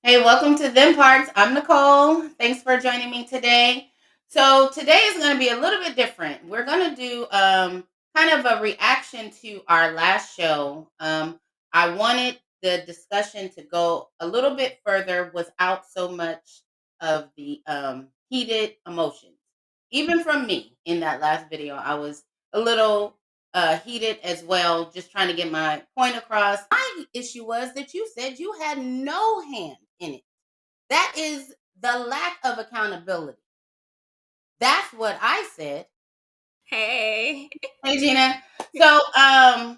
Hey, welcome to Them Parts. I'm Nicole. Thanks for joining me today. So today is going to be a little bit different. We're going to do kind of a reaction to our last show. I wanted the discussion to go a little bit further without so much of the heated emotions. Even from me in that last video, I was a little heated as well, just trying to get my point across. My issue was that you said you had no hand in it. That is the lack of accountability. That's what I said. Hey. Hey, Gina. So, I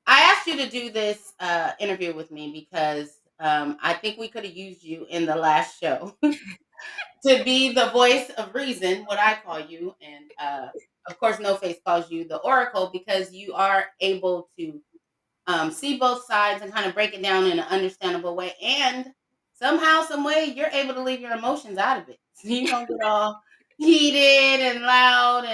asked you to do this interview with me because I think we could have used you in the last show to be the voice of reason, what I call you, and of course, No Face calls you the Oracle because you are able to see both sides and kind of break it down in an understandable way. And somehow, some way, you're able to leave your emotions out of it. So you don't get all heated and loud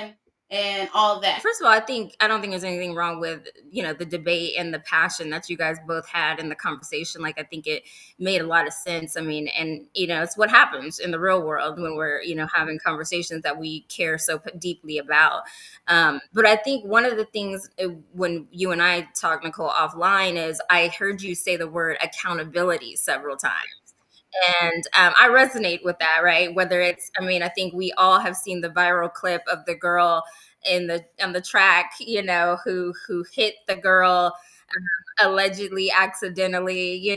and all that. First of all, I don't think there's anything wrong with, the debate and the passion that you guys both had in the conversation. Like I think it made a lot of sense. I mean, and it's what happens in the real world when we're, having conversations that we care so deeply about. But I think one of the things when you and I talk, Nicole, offline is I heard you say the word accountability several times. And I resonate with that, right? Whether it's, I mean, I think we all have seen the viral clip of the girl in the on the track, who hit the girl allegedly accidentally,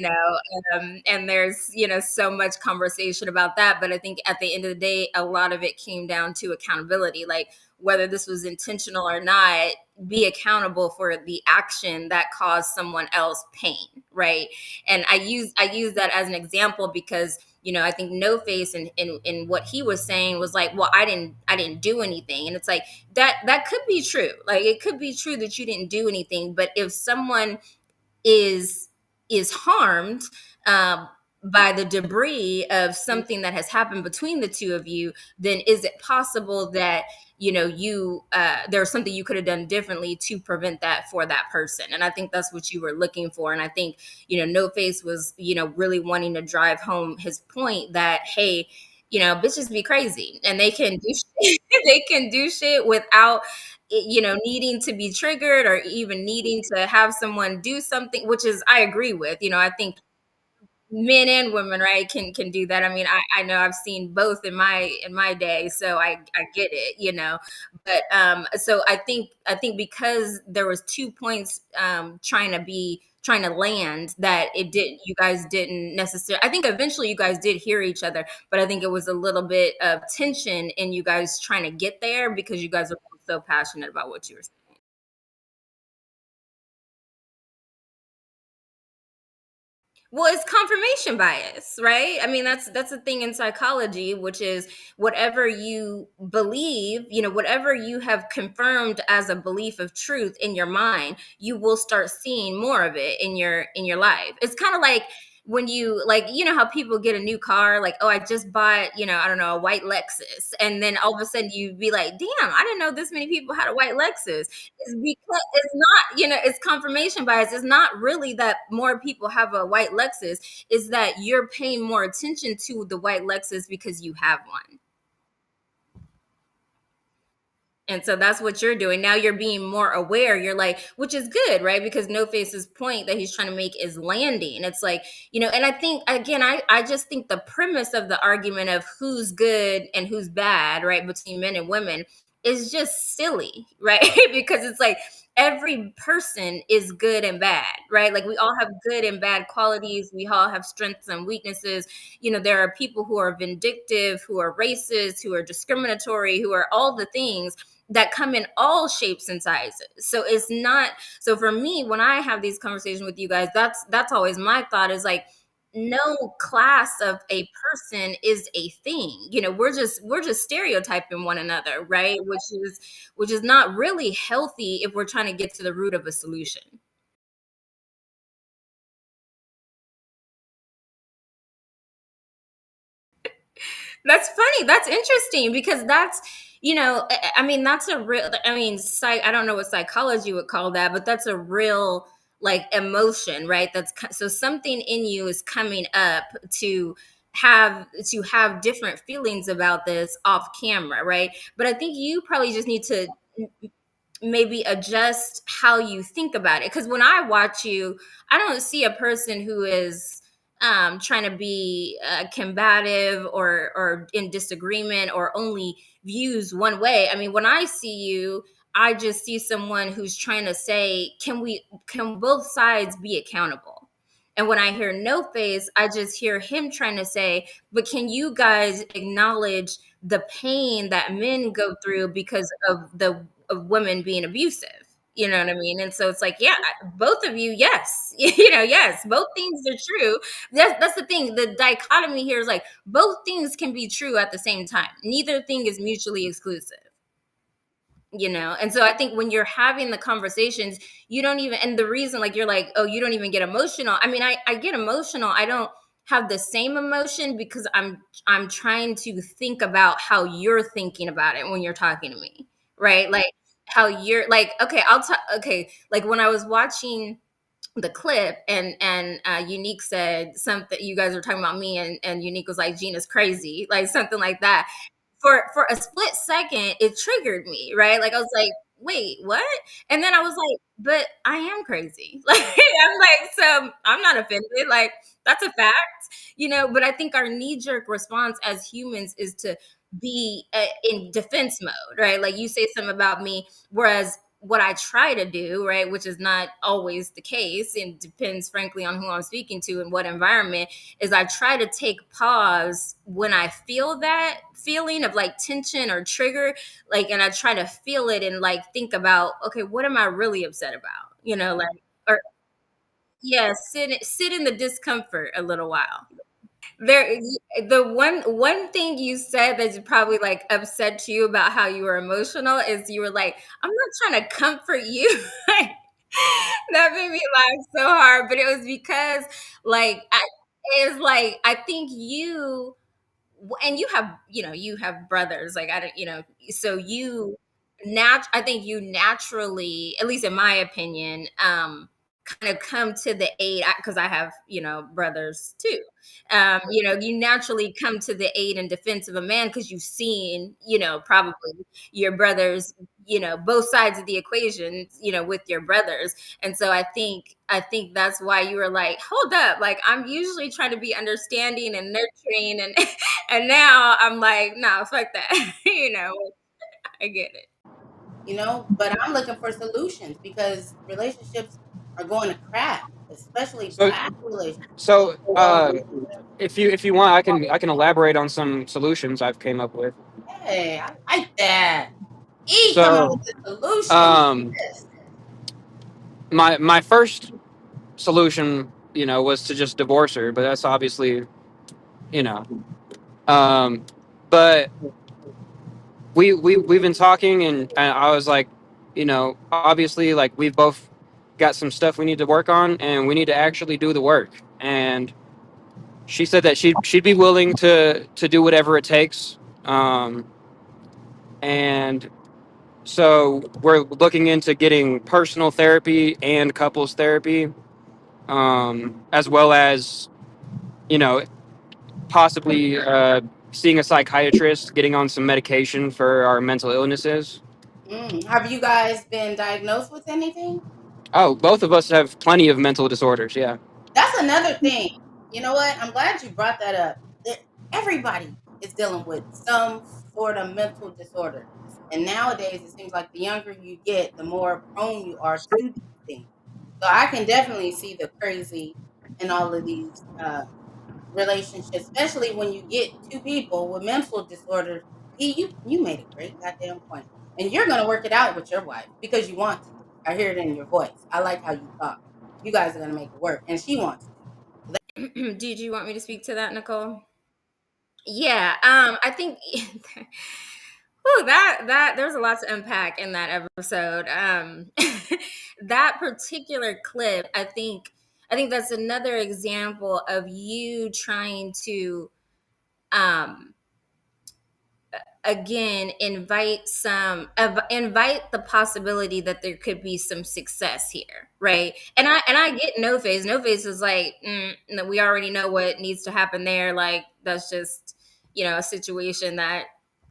and there's so much conversation about that. But I think at the end of the day, a lot of it came down to accountability, like whether this was intentional or not, be accountable for the action that caused someone else pain, right? And I use that as an example because I think No Face and what he was saying was like, well, I didn't do anything. And it's like that could be true. Like it could be true that you didn't do anything, but if someone is is harmed um, by the debris of something that has happened between the two of you, then is it possible that you there's something you could have done differently to prevent that for that person? And I think that's what you were looking for. And I think No Face was really wanting to drive home his point that, hey, bitches be crazy and they can do shit, they can do shit without needing to be triggered or even needing to have someone do something, which is I agree with. I think men and women, right, can do that. I mean, I know I've seen both in my day, so I get it, But so I think because there was 2 points trying to land that it didn't you guys didn't necessarily. I think eventually you guys did hear each other, but I think it was a little bit of tension in you guys trying to get there because you guys are both so passionate about what you were saying. Well, it's confirmation bias, right? I mean, that's a thing in psychology, which is whatever you believe, whatever you have confirmed as a belief of truth in your mind, you will start seeing more of it in your life. It's kind of like when you like, how people get a new car, like, oh, I just bought, I don't know, a white Lexus, and then all of a sudden you'd be like, damn, I didn't know this many people had a white Lexus. It's because it's not, it's confirmation bias. It's not really that more people have a white Lexus, is that you're paying more attention to the white Lexus because you have one. And so that's what you're doing. Now you're being more aware. You're like, which is good, right? Because No Face's point that he's trying to make is landing. It's like, and I think, again, I just think the premise of the argument of who's good and who's bad, right, between men and women is just silly, right? Because it's like every person is good and bad, right? Like we all have good and bad qualities. We all have strengths and weaknesses. There are people who are vindictive, who are racist, who are discriminatory, who are all the things that come in all shapes and sizes. So it's not, so for me, when I have these conversations with you guys, that's always my thought is like, no class of a person is a thing. We're just stereotyping one another, right? Which is not really healthy if we're trying to get to the root of a solution. That's funny. That's interesting because that's, I mean, that's a real, I mean, I don't know what psychology would call that, but that's a real like emotion, right? So something in you is coming up to have different feelings about this off camera, right? But I think you probably just need to maybe adjust how you think about it, because when I watch you, I don't see a person who is trying to be combative or in disagreement or only views one way. I mean, when I see you, I just see someone who's trying to say, can both sides be accountable? And when I hear no face, I just hear him trying to say, but can you guys acknowledge the pain that men go through because of women being abusive? You know what I mean? And so it's like, yeah, both of you, yes, yes, both things are true. That's the thing. The dichotomy here is like both things can be true at the same time. Neither thing is mutually exclusive. And so I think when you're having the conversations, you don't even, and the reason, like, you're like, oh, you don't even get emotional. I mean, I get emotional. I don't have the same emotion because I'm trying to think about how you're thinking about it when you're talking to me, right? Like how you're like, okay, I'll talk. Okay, like when I was watching the clip, and Unique said something, you guys were talking about me, and Unique was like, Gina's crazy, like something like that. For a split second, it triggered me, right? Like I was like, wait, what? And then I was like, but I am crazy. Like I'm like, so I'm not offended. Like that's a fact. But I think our knee-jerk response as humans is to be in defense mode, right? Like you say something about me, whereas what I try to do, right, which is not always the case, and depends frankly on who I'm speaking to and what environment, is I try to take pause when I feel that feeling of like tension or trigger, like, and I try to feel it and like think about, okay, what am I really upset about? Like, or yeah, sit in the discomfort a little while. There, the one thing you said that probably like upset you about how you were emotional is you were like, "I'm not trying to comfort you." Like, that made me laugh so hard, but it was because like it's like I think and you have brothers, like I don't, so I think you naturally, at least in my opinion, kind of come to the aid, because I have brothers too. You naturally come to the aid and defense of a man because you've seen probably your brothers, both sides of the equation, with your brothers. And so I think that's why you were like, hold up, like I'm usually trying to be understanding and nurturing, and and now I'm like, nah, fuck that. I get it. But I'm looking for solutions because relationships are going to crap, especially So, black relationships. so if you want, I can elaborate on some solutions I've came up with. Hey, I like that. E coming with So, the solution. um, Yes. my first solution, was to just divorce her, but that's obviously, you know, um, but we've been talking, and I was like, obviously, like we've both got some stuff we need to work on, and we need to actually do the work. And she said that she'd be willing to do whatever it takes. And so we're looking into getting personal therapy and couples therapy, as well as you know possibly seeing a psychiatrist, getting on some medication for our mental illnesses. Have you guys been diagnosed with anything? Oh, both of us have plenty of mental disorders. Yeah. That's another thing. You know what? I'm glad you brought that up. Everybody is dealing with some sort of mental disorder. And nowadays, it seems like the younger you get, the more prone you are to these things. So I can definitely see the crazy in all of these relationships, especially when you get two people with mental disorders. You made a great goddamn point, and you're gonna work it out with your wife because you want to. I hear it in your voice. I like how you talk. You guys are gonna make it work, and she wants to. Did you want me to speak to that, Nicole? Yeah, I think whew, that there's a lot to unpack in that episode. That particular clip, I think that's another example of you trying to um again invite the possibility that there could be some success here, right? And I get no face is like, no, we already know what needs to happen there, like that's just a situation that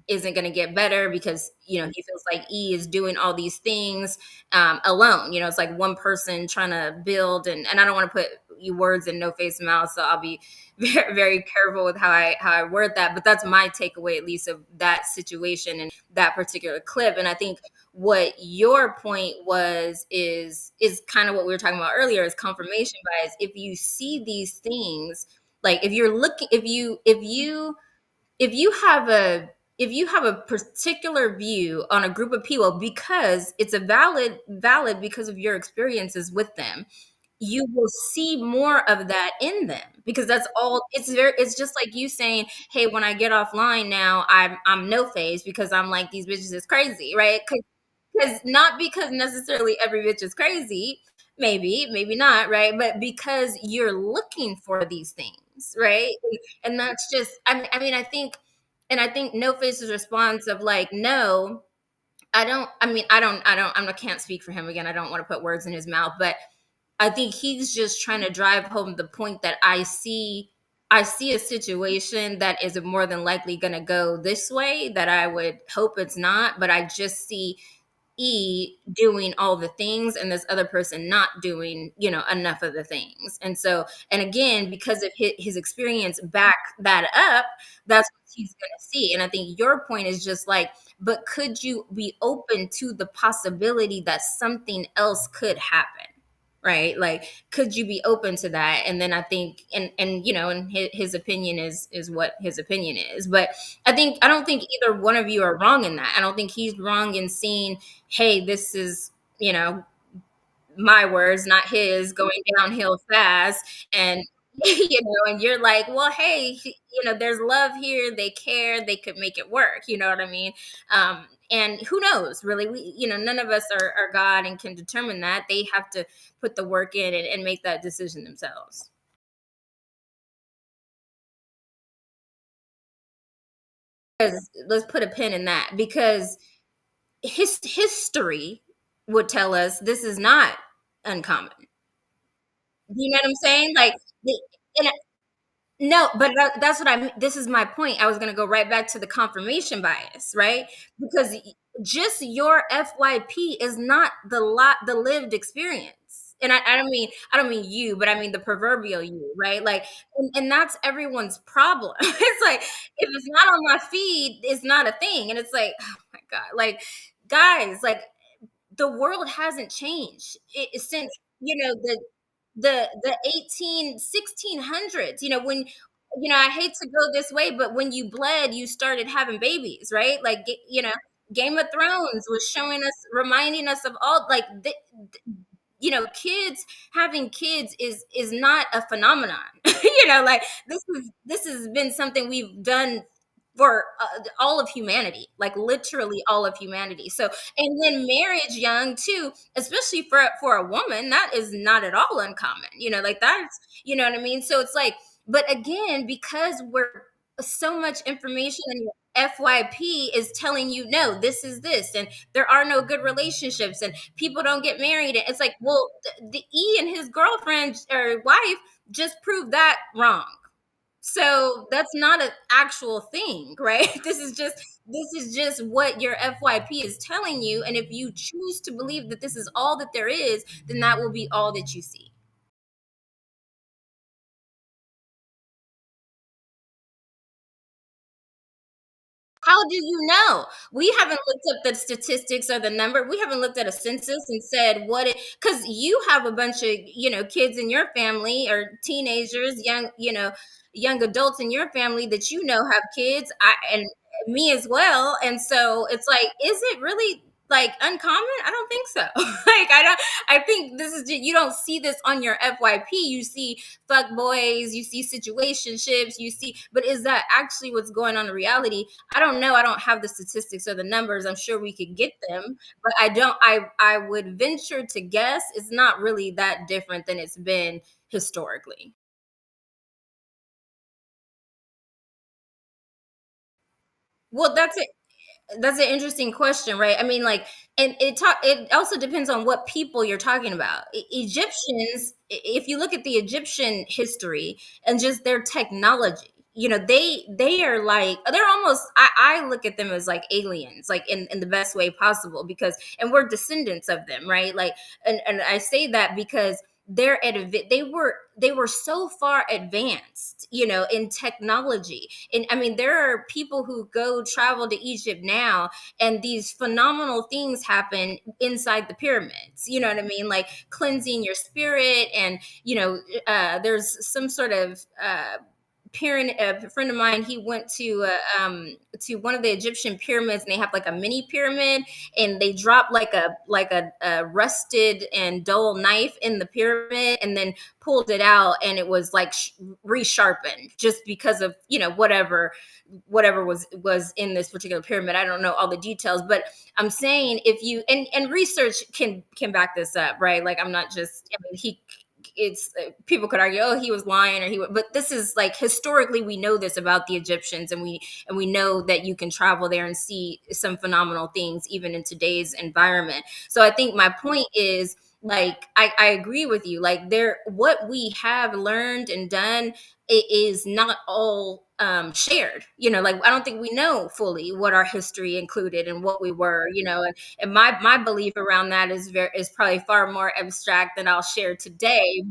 isn't going to get better because he feels like E is doing all these things alone. It's like one person trying to build, and I don't want to put you words in no face mouth, so I'll be very, very careful with how I word that. But that's my takeaway, at least, of that situation and that particular clip. And I think what your point is kind of what we were talking about earlier, is confirmation bias. If you see these things, like if you're looking, if you have a particular view on a group of people because it's a valid because of your experiences with them, you will see more of that in them, because that's all. It's just like you saying, hey, when I get offline now, I'm no phase because I'm like, these bitches is crazy, right? Because not because necessarily every bitch is crazy, maybe not, right? But because you're looking for these things, right? And that's just, I mean, I think no face's response of like, no, I can't speak for him. Again, I don't want to put words in his mouth, but I think he's just trying to drive home the point that I see a situation that is more than likely going to go this way, that I would hope it's not, but I just see E doing all the things and this other person not doing, enough of the things. And so, and again, because of his experience back that up, that's what he's going to see. And I think your point is just like, but could you be open to the possibility that something else could happen? Right? Like, could you be open to that? And then I think, and his opinion is what his opinion is. But I don't think either one of you are wrong in that. I don't think he's wrong in seeing, hey, this is, my words, not his, going downhill fast. And and you're like, well, hey, there's love here, they care, they could make it work, you know what I mean? And who knows, really? None of us are God and can determine that. They have to put the work in and make that decision themselves. Because let's put a pin in that, because history would tell us this is not uncommon. You know what I'm saying? Like, and no, but that's what I mean. This is my point. I was going to go right back to the confirmation bias, right? Because just your FYP is not the lived experience. And I don't mean you, but I mean the proverbial you, right? Like, and that's everyone's problem. It's like, if it's not on my feed, it's not a thing. And it's like, oh my God, like, guys, like, the world hasn't changed since, the 1600s, when, I hate to go this way, but when you bled, you started having babies, right? Like, Game of Thrones was showing us, reminding us of all, like, kids having kids is not a phenomenon. Like, this has been something we've done for all of humanity, like literally all of humanity. So, and then marriage young too, especially for a woman, that is not at all uncommon. Like, that's, what I mean. So it's like, but again, because we're so much information and FYP is telling you, no, this is this, and there are no good relationships, and people don't get married. And it's like, well, the E and his girlfriend or wife just proved that wrong. So that's not an actual thing, right? This is just what your FYP is telling you. And if you choose to believe that this is all that there is, then that will be all that you see. How do you know? We haven't looked up the statistics or the number. We haven't looked at a census and said what it, because you have a bunch of, kids in your family, or teenagers, young adults in your family that have kids. And me as well. And so it's like, is it really like uncommon? I don't think so. Like, I think this is just, you don't see this on your FYP. You see fuck boys, you see situationships, you see, but is that actually what's going on in reality? I don't know. I don't have the statistics or the numbers. I'm sure we could get them, but I don't. I would venture to guess it's not really that different than it's been historically. Well, that's it. That's an interesting question, right? I mean, like, and it also depends on what people you're talking about. Egyptians, if you look at the Egyptian history and just their technology, they are like, they're almost, I look at them as like aliens, like in the best way possible, because, and we're descendants of them, right? Like, and I say that because they were so far advanced, in technology. And I mean, there are people who go travel to Egypt now, and these phenomenal things happen inside the pyramids. You know what I mean? Like cleansing your spirit, and there's some sort of pyramid. A friend of mine, he went to one of the Egyptian pyramids, and they have like a mini pyramid, and they drop like a rusted and dull knife in the pyramid, and then pulled it out, and it was like resharpened, just because of whatever was in this particular pyramid. I don't know all the details, but I'm saying, if you, and research can back this up, right? Like, I'm not just, I mean, it's people could argue, oh, he was lying, but this is like, historically, we know this about the Egyptians, and we know that you can travel there and see some phenomenal things even in today's environment. So I think my point is, like, I agree with you. Like, what we have learned and done, it is not all shared. Like, I don't think we know fully what our history included and what we were. And my belief around that is probably far more abstract than I'll share today.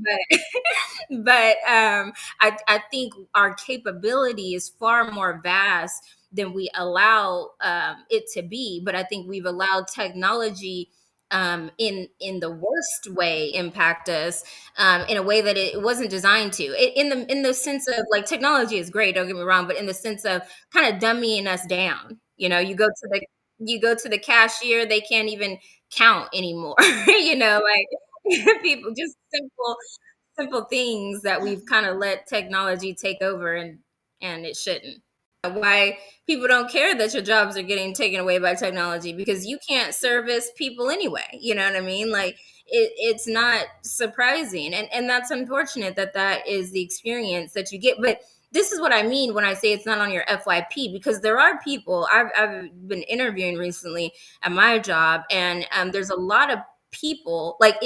But I think our capability is far more vast than we allow it to be. But I think we've allowed technology, in the worst way, impact us, in a way that it wasn't designed to. In the sense of, like, technology is great, don't get me wrong, but in the sense of kind of dumbing us down. You go to the cashier, they can't even count anymore. Like, people, just simple things that we've kind of let technology take over, and it shouldn't. Why people don't care that your jobs are getting taken away by technology, because you can't service people anyway. You know what I mean? Like, it's not surprising, and that's unfortunate that that is the experience that you get. But this is what I mean when I say it's not on your FYP, because there are people I've been interviewing recently at my job, and there's a lot of people, like,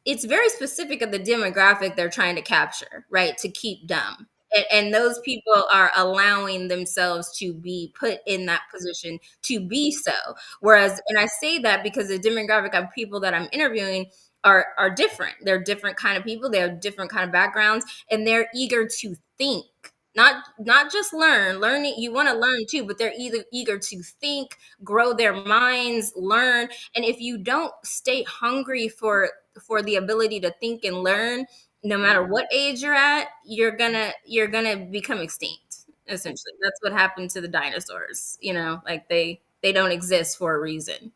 it's very specific of the demographic they're trying to capture, right? To keep dumb. And those people are allowing themselves to be put in that position to be so. Whereas, and I say that because the demographic of people that I'm interviewing are different. They're different kind of people. They have different kind of backgrounds, and they're eager to think. Not just learn. Learning, you want to learn too, but they're either eager to think, grow their minds, learn. And if you don't stay hungry for the ability to think and learn, no matter what age you're at, you're gonna become extinct. Essentially, that's what happened to the dinosaurs. Like, they don't exist for a reason,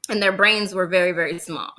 and their brains were very, very small.